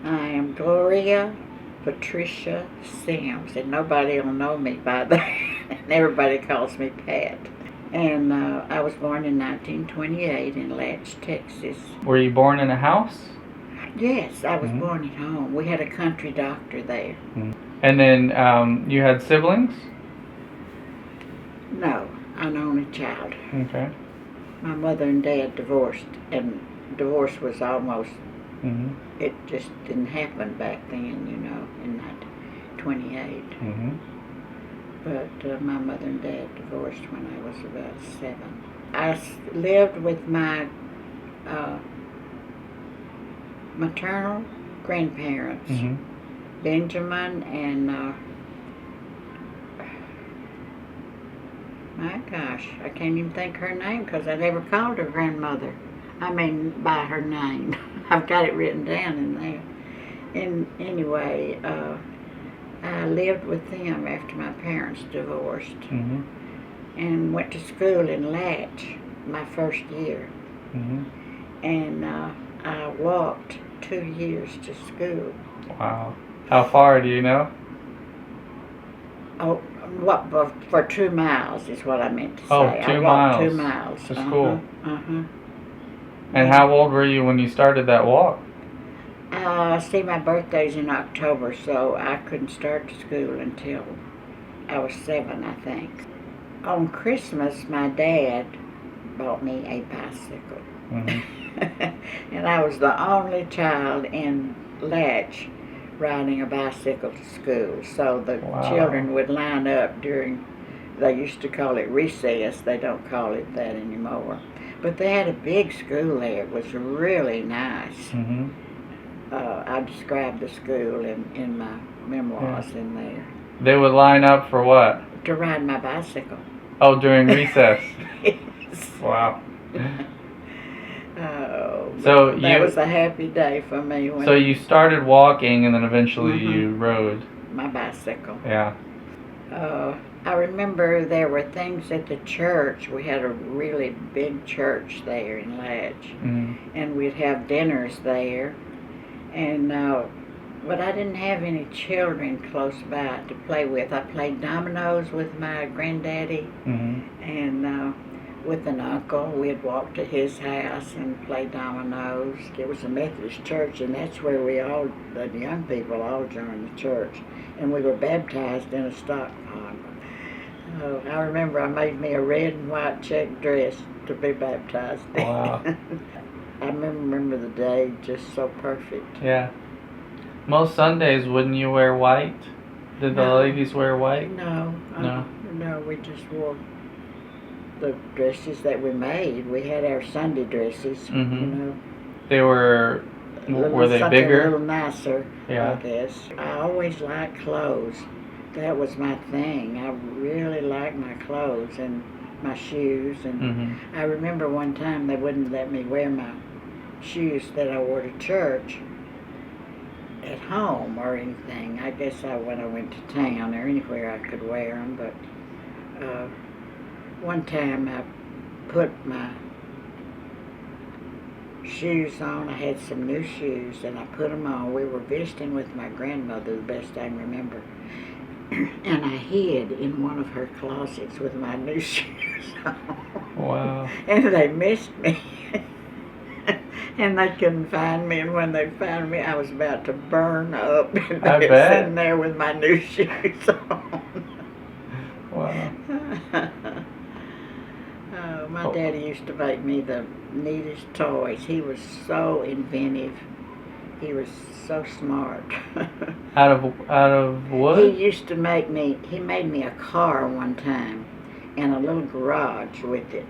I am Gloria Patricia Sims, and nobody will know me by that. And everybody calls me Pat. And I was born in 1928 in Latch, Texas. Were you born in a house? Yes, I was Mhm. born at home. We had a country doctor there. And then you had siblings? No, I'm an only child. Okay. My mother and dad divorced, and divorce was almost, Mhm. it just didn't happen back then, in 1928. Mhm. But my mother and dad divorced when I was about 7. I lived with my maternal grandparents, Mhm. Benjamin and, my gosh, I can't even think her name because I never called her grandmother. I mean, by her name. I've got it written down in there. And anyway, I lived with them after my parents divorced. Mhm. And went to school in Latch my first year. Mhm. And I walked 2 years to school. Wow. How far do you know? Oh, what, for 2 miles is what I meant to say. Oh, I 2 walked miles 2 miles. to school. Uh-huh. And how old were you when you started that walk? See, my birthday's in October, so I couldn't start school until I was 7, I think. On Christmas, my dad bought me a bicycle. Mhm. And I was the only child in Latch riding a bicycle to school. So the Wow. children would line up during, they used to call it recess. They don't call it that anymore. But they had a big school there. It was really nice. Mhm. I described the school in my memoirs in there. They would line up for what? To ride my bicycle. Oh, during recess. Yes. Wow. Oh, So that was a happy day for me. So you started walking and then eventually Mhm. you rode. My bicycle. Yeah. I remember there were things at the church. We had a really big church there in Latch, Mhm. and we'd have dinners there. And but I didn't have any children close by to play with. I played dominoes with my granddaddy, Mhm. and with an uncle. We'd walk to his house and play dominoes. It was a Methodist church, and that's where the young people all joined the church. And we were baptized in a stock pond. Oh, I remember I made me a red and white check dress to be baptized in. Wow. I remember the day just so perfect. Yeah. Most Sundays, wouldn't you wear white? Did the No. ladies wear white? No. No, we just wore the dresses that we made. We had our Sunday dresses, Mhm. They were they something bigger? a little nicer, Yeah. I guess. I always liked clothes. That was my thing. I really liked my clothes and my shoes. And Mhm. I remember one time they wouldn't let me wear my shoes that I wore to church at home or anything. I guess when I went to town or anywhere I could wear them, but one time I put my shoes on. I had some new shoes and I put them on. We were visiting with my grandmother, the best I can remember. And I hid in one of her closets with my new shoes on. Wow. And they missed me. And they couldn't find me, and when they found me, I was about to burn up. And I they were bet. sitting there with my new shoes on. Wow. Oh, my daddy used to make me the neatest toys. He was so inventive. He was so smart. Out of wood? He made me a car one time and a little garage with it.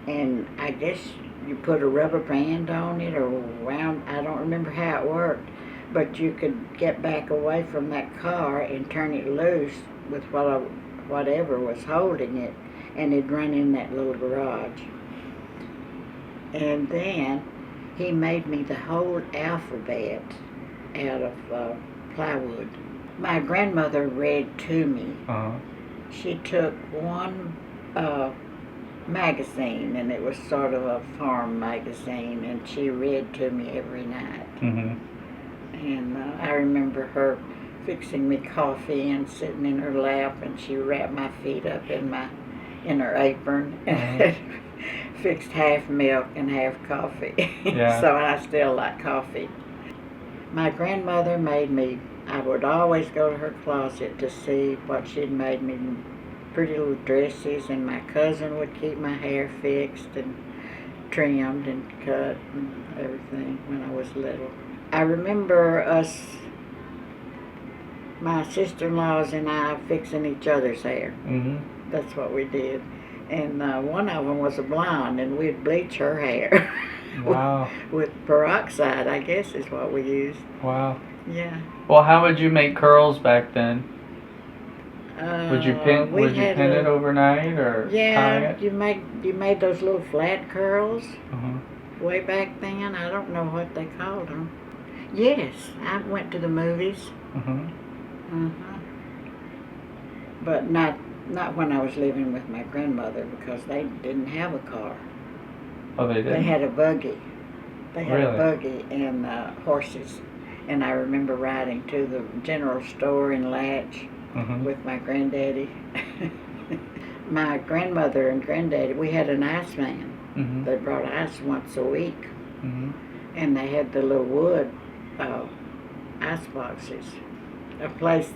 And I guess you put a rubber band on it or wound, I don't remember how it worked, but you could get back away from that car and turn it loose with whatever was holding it, and it'd run in that little garage. And then he made me the whole alphabet out of plywood. My grandmother read to me. Uh-huh. She took one magazine, and it was sort of a farm magazine, and she read to me every night. Mhm. I remember her fixing me coffee and sitting in her lap, and she wrapped my feet up in her apron and fixed half milk and half coffee. Yeah. So I still like coffee. My grandmother made me, I would always go to her closet to see what she'd made me, pretty little dresses, and my cousin would keep my hair fixed and trimmed and cut and everything when I was little. I remember my sister-in-laws and I fixing each other's hair. Mm-hmm. That's what we did. And one of them was a blonde, and we'd bleach her hair. Wow. with peroxide, I guess is what we used. Wow. Yeah. Well, how would you make curls back then? Would you pin it overnight or tie yeah, it? you made those little flat curls Uh-huh. way back then. I don't know what they called them. Yes, I went to the movies. Uh-huh. But not when I was living with my grandmother, because they didn't have a car. Oh, they didn't? They had a buggy. They had Really? a buggy and horses. And I remember riding to the general store in Latch with my granddaddy. My grandmother and granddaddy, we had an ice man. Mm-hmm. They brought ice once a week. Mm-hmm. And they had the little wood ice boxes. A place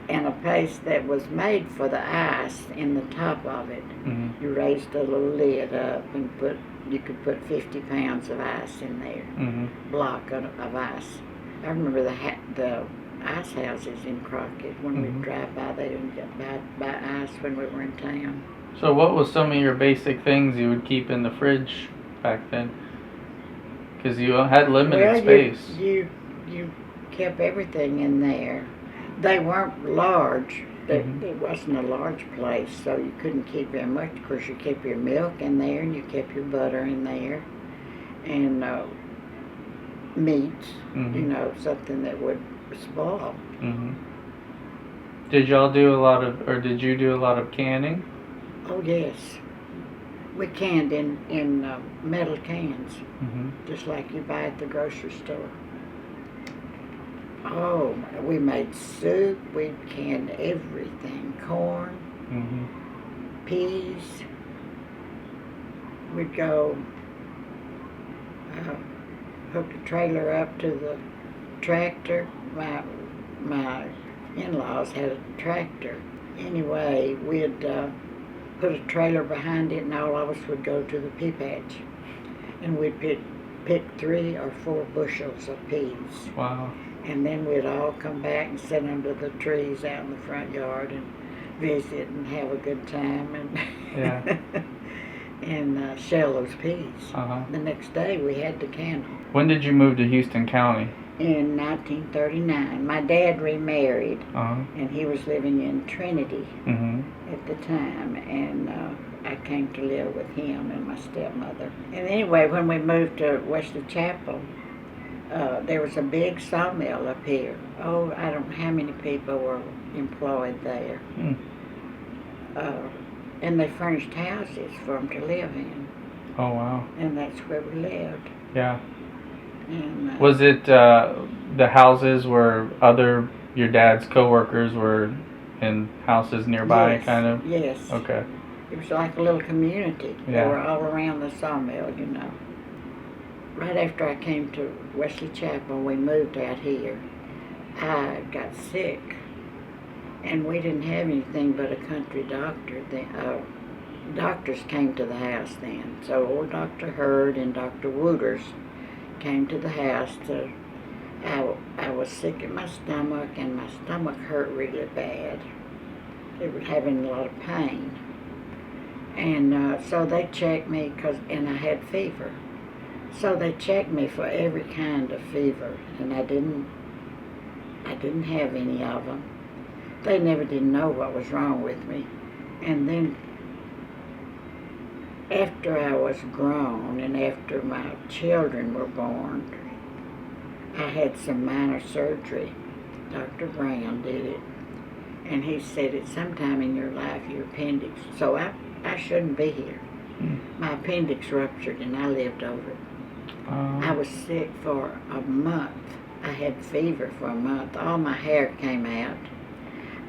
that was made for the ice in the top of it. Mm-hmm. You raised a little lid up and you could put 50 pounds of ice in there. Mm-hmm. Block of ice. I remember the ice houses in Crockett when we'd drive by there and get buy ice when we were in town. So what was some of your basic things you would keep in the fridge back then? Because you had limited space. You kept everything in there. They weren't large. It wasn't a large place, so you couldn't keep very much. Of course, you kept your milk in there, and you kept your butter in there, and meats, something that would spoil. Mm-hmm. Did you do a lot of canning? Oh, yes. We canned in metal cans, just like you buy at the grocery store. Oh, we made soup, we canned everything, corn, peas. We'd go hook a trailer up to the tractor. My in-laws had a tractor. Anyway, we'd put a trailer behind it, and all of us would go to the pea patch. And we'd pick 3 or 4 bushels of peas. Wow. And then we'd all come back and sit under the trees out in the front yard and visit and have a good time and shell those peas. The next day we had to can them. When did you move to Houston County? In 1939. My dad remarried, and he was living in Trinity at the time, and I came to live with him and my stepmother. And anyway, when we moved to Wesley Chapel, there was a big sawmill up here. Oh, I don't know how many people were employed there. And they furnished houses for them to live in. Oh, wow. And that's where we lived. Yeah. And, was it the houses where your dad's co-workers were in houses nearby, yes, kind of? Yes. Okay. It was like a little community. Yeah. They were all around the sawmill, Right after I came to Wesley Chapel, we moved out here. I got sick, and we didn't have anything but a country doctor. Doctors came to the house then. So old Dr. Hurd and Dr. Wooters came to the house I was sick in my stomach, and my stomach hurt really bad. It was having a lot of pain. And so they checked me, and I had fever. So they checked me for every kind of fever, and I didn't have any of them. They never did know what was wrong with me. And then after I was grown and after my children were born, I had some minor surgery. Dr. Brown did it. And he said at some time in your life your appendix, so I shouldn't be here. My appendix ruptured and I lived over it. I was sick for a month. I had fever for a month. All my hair came out.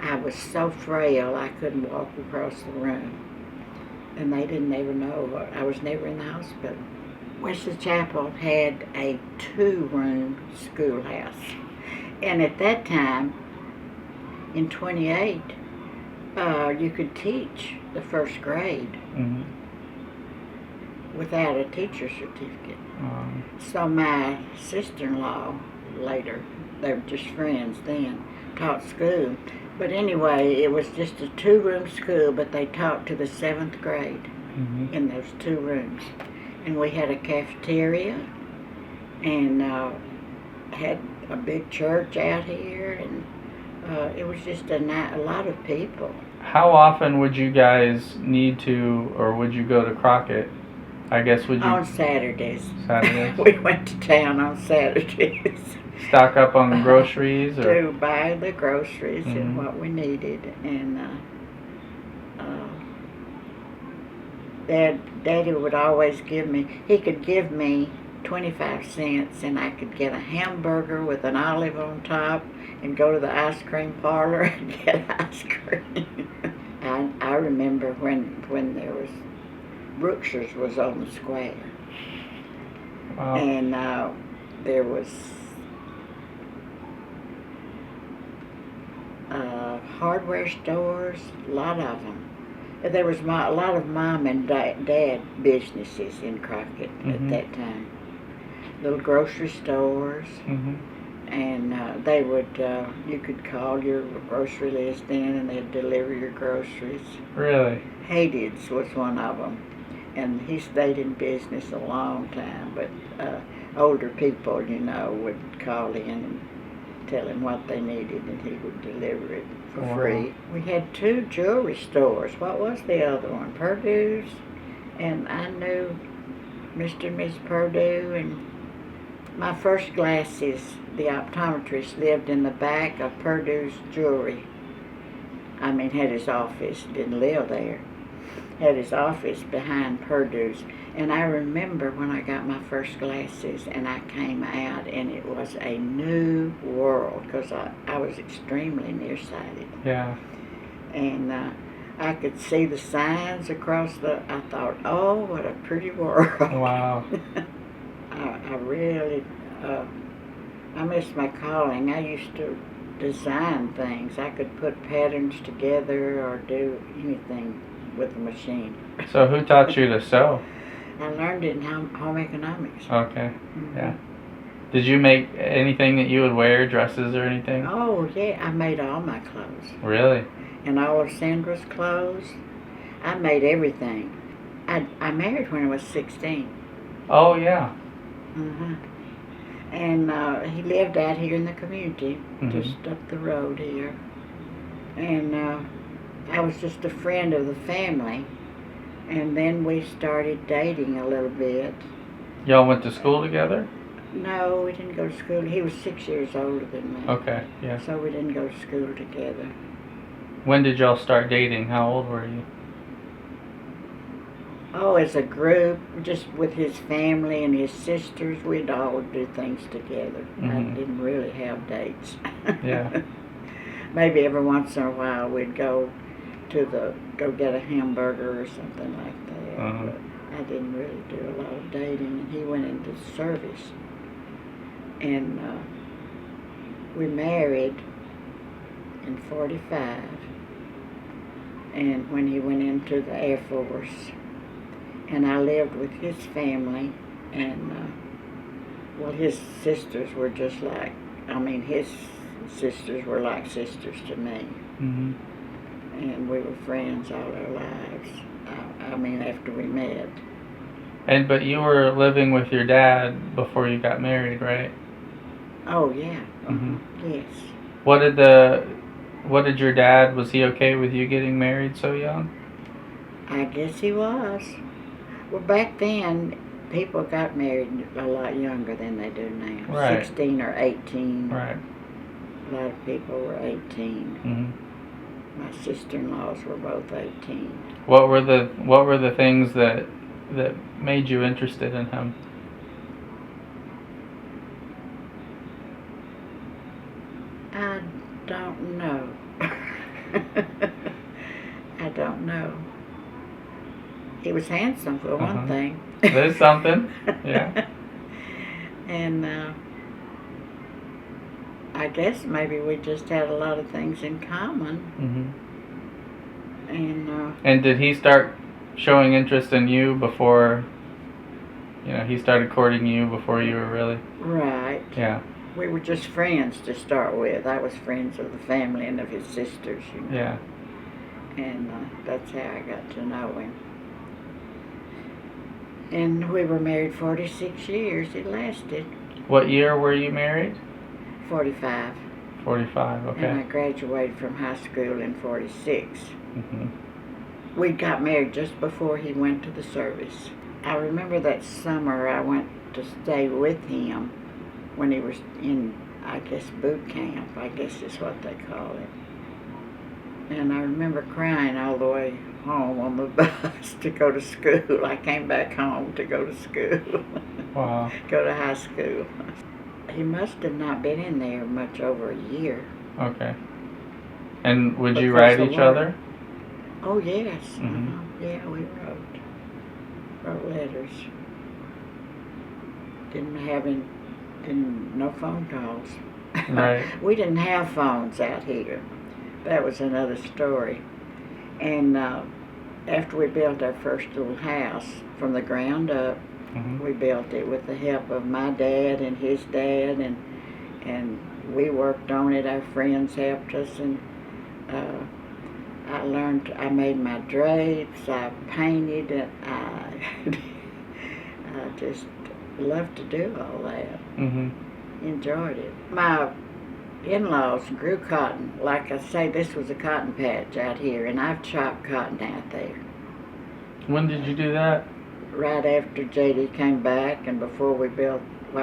I was so frail I couldn't walk across the room. And they didn't ever know. I was never in the hospital. Wesley Chapel had a 2-room schoolhouse. And at that time, in 28, you could teach the first grade Mm-hmm. without a teacher certificate. So my sister-in-law later, they were just friends then, taught school. But anyway, it was just a 2-room school, but they taught to the 7th grade Mm-hmm. in those 2 rooms. And we had a cafeteria and had a big church out here, and it was just a lot of people. How often would you guys need to, or would you go to Crockett? I guess would you On Saturdays. Saturdays We went to town on Saturdays. stock up on groceries, or To buy the groceries Mhm. and what we needed. And Daddy would always he could give me 25 cents and I could get a hamburger with an olive on top and go to the ice cream parlor and get ice cream. I remember when there was, Brookshire's was on the square. wow. And there was hardware stores, a lot of them. There was a lot of mom and dad businesses in Crockett Mhm. at that time. Little grocery stores, Mm-hmm. and they would, you could call your grocery list in and they'd deliver your groceries. Really? Hayded's was one of them, and he stayed in business a long time, but older people, would call in and tell him what they needed and he would deliver it for Wow. free. We had 2 jewelry stores. What was the other one? Purdue's, and I knew Mr. and Miss Purdue, and my first glasses, the optometrist lived in the back of Purdue's jewelry. I mean, had his office, didn't live there. Had his office behind Purdue's. And I remember when I got my first glasses and I came out and it was a new world because I was extremely nearsighted. Yeah. And I could see the signs across I thought, oh, what a pretty world. Wow. I really, I miss my calling. I used to design things. I could put patterns together or do anything with a machine. So who taught you to sew? I learned it in home economics. Okay. Mhm. Yeah. Did you make anything that you would wear, dresses or anything? Oh, yeah, I made all my clothes. Really? And all of Sandra's clothes. I made everything. I married when I was 16. Oh, yeah. Mm-hmm. And he lived out here in the community, Mhm. just up the road here. And I was just a friend of the family. And then we started dating a little bit. Y'all went to school together? No, we didn't go to school. He was 6 years older than me. Okay, yeah. So we didn't go to school together. When did y'all start dating? How old were you? Oh, as a group, just with his family and his sisters, we'd all do things together. I Mhm. didn't really have dates. Yeah. Maybe every once in a while we'd go get a hamburger or something like that. Uh-huh. But I didn't really do a lot of dating, and he went into service. And we married in 45, and when he went into the Air Force, and I lived with his family, and his sisters were just like, his sisters were like sisters to me, Mm-hmm. and we were friends all our lives. After we met. But you were living with your dad before you got married, right? Oh yeah. Mhm. Yes. What did your dad, was he okay with you getting married so young? I guess he was. Well, back then, people got married a lot younger than they do now. Right. 16 or 18. Right. A lot of people were 18. Mm-hmm. My sister-in-laws were both 18. What were the things that made you interested in him? I don't know. I don't know. He was handsome for one thing. There's something. Yeah. And I guess maybe we just had a lot of things in common. And did he start showing interest in you before, he started courting you before you were really? Right. Yeah. We were just friends to start with. I was friends of the family and of his sisters. Yeah. And that's how I got to know him. And we were married 46 years. It lasted. What year were you married? 45. 45, okay. And I graduated from high school in 46. We got married just before he went to the service. I remember that summer I went to stay with him when he was in, I guess, boot camp, I guess is what they call it. And I remember crying all the way home on the bus to go to school. I came back home to go to school. Wow. Go to high school. He must have not been in there much over a year. Okay. And would you write each other? Oh, yes. Yeah, we wrote letters. No phone calls. Right. We didn't have phones out here. That was another story. And after we built our first little house from the ground up, we built it with the help of my dad and his dad, and we worked on it. Our friends helped us, and I made my drapes, I painted it, I just loved to do all that. Enjoyed it. My in-laws grew cotton. Like I say, this was a cotton patch out here, and I've chopped cotton out there. When did you do that? Right after J.D. came back, and while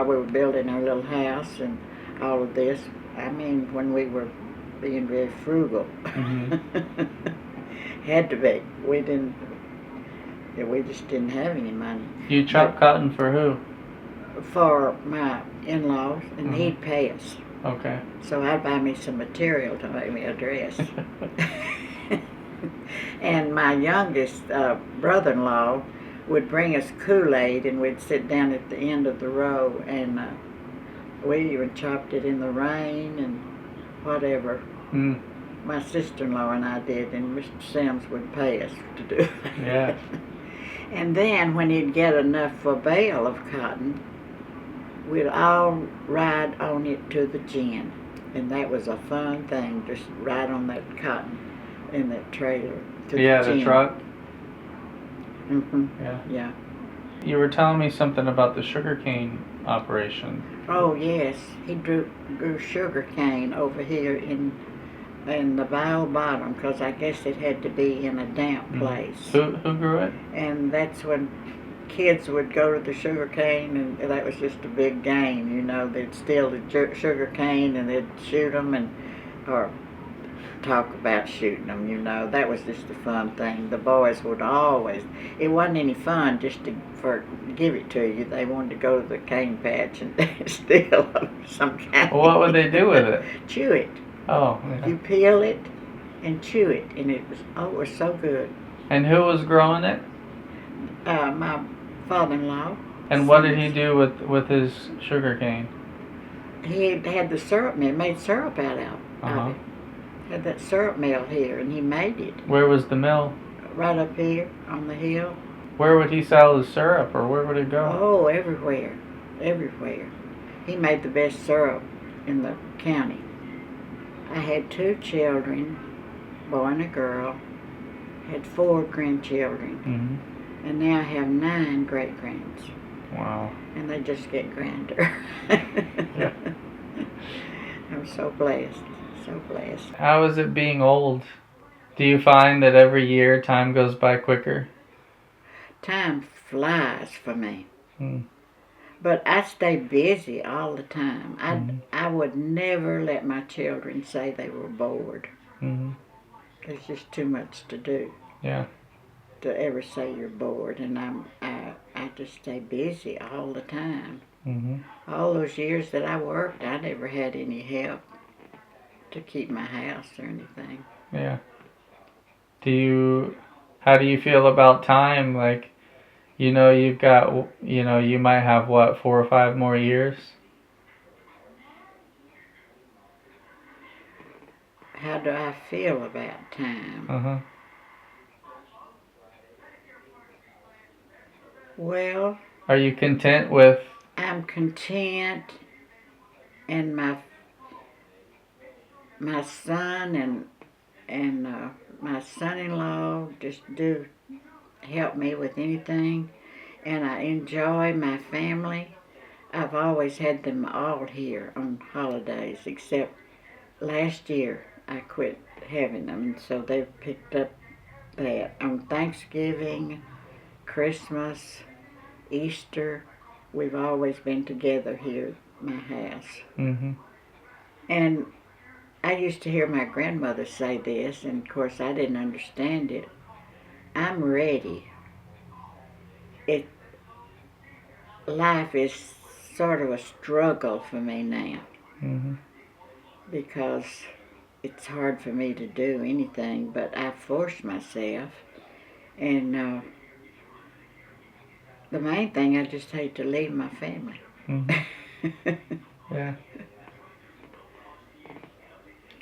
we were building our little house and all of this. I mean, when we were being very frugal. Had to be. We just didn't have any money. You chopped cotton for who? For my in-laws, and he'd pay us. Okay. So I'd buy me some material to make me a dress. And my youngest brother-in-law would bring us Kool-Aid, and we'd sit down at the end of the row, and we even chopped it in the rain and whatever. My sister-in-law and I did, and Mr. Sims would pay us to do it. Yeah. And then when he'd get enough for a bale of cotton, we'd all ride on it to the gin. And that was a fun thing, just ride on that cotton in that trailer to the gin. The truck? Yeah. You were telling me something about the sugarcane operation. Oh, yes. He grew sugar cane over here in the Vile Bottom, because I guess it had to be in a damp place. Who grew it? And that's when kids would go to the sugar cane, and that was just a big game, They'd steal the sugar cane, and they'd shoot them, or talk about shooting them, That was just a fun thing. The boys would always, it wasn't any fun just to give it to you. They wanted to go to the cane patch and steal some kind. Well, what would they do with it? Chew it. Oh, yeah. You peel it and chew it, and it was so good. And who was growing it? My father-in-law. And what did he do with his sugar cane? He had the syrup mill, made syrup out of it. Had that syrup mill here, and he made it. Where was the mill? Right up here on the hill. Where would he sell his syrup, or where would it go? Oh, everywhere. He made the best syrup in the county. I had 2 children, boy and a girl. Had 4 grandchildren. And now I have 9 great-grands. Wow. And they just get grander. Yeah. I'm so blessed. So blessed. How is it being old? Do you find that every year time goes by quicker? Time flies for me. But I stay busy all the time. I would never let my children say they were bored. There's just too much to do. Yeah. To ever say you're bored, and I just stay busy all the time. All those years that I worked, I never had any help. to keep my house or anything. Yeah. How do you feel about time? Like, you've got, you might have what, 4 or 5 more years? How do I feel about time? Uh-huh. Well, Are you content with, I'm content, and my son and my son-in-law just do help me with anything, and I enjoy my family. I've always had them all here on holidays, except last year I quit having them, so they've picked up that. On Thanksgiving, Christmas, Easter, we've always been together here at my house. mm-hmm, And I used to hear my grandmother say this, and of course I didn't understand it. I'm ready. Life is sort of a struggle for me now mm-hmm, because it's hard for me to do anything, but I force myself. And the main thing, I just hate to leave my family. mm-hmm. Yeah.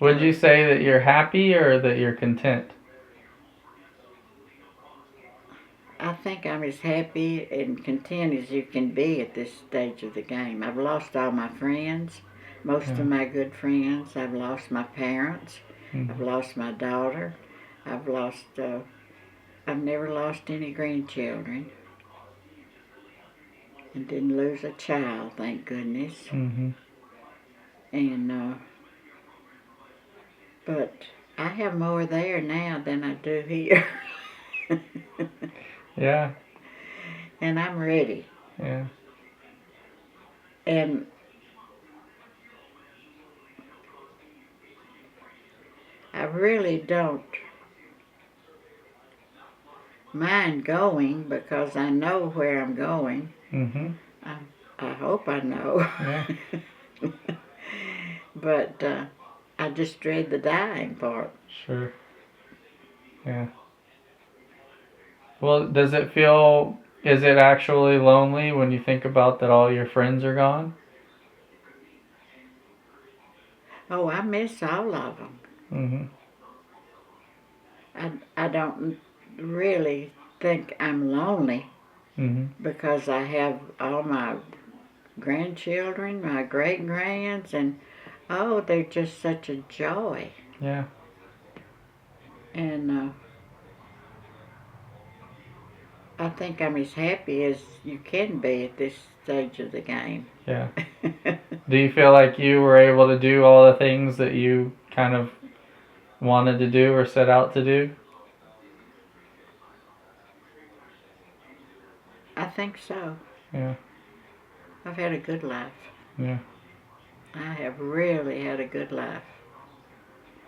Would you say that you're happy or that you're content? I think I'm as happy and content as you can be at this stage of the game. I've lost all my friends, most Yeah. of my good friends. I've lost my parents. Mm-hmm. I've lost my daughter. I've never lost any grandchildren. And didn't lose a child, thank goodness. Mm-hmm. And, but I have more there now than I do here. Yeah. And I'm ready. Yeah. And I really don't mind going because I know where I'm going. Mm-hmm. I hope I know. Yeah. But I just dread the dying part. Sure. Yeah. Well, is it actually lonely when you think about that all your friends are gone? Oh, I miss all of them. Mm-hmm. I don't really think I'm lonely Mm-hmm. because I have all my grandchildren, my great grands, and oh, they're just such a joy. Yeah. And I think I'm as happy as you can be at this stage of the game. Yeah. Do you feel like you were able to do all the things that you kind of wanted to do or set out to do? I think so. Yeah. I've had a good life. Yeah. I have really had a good life.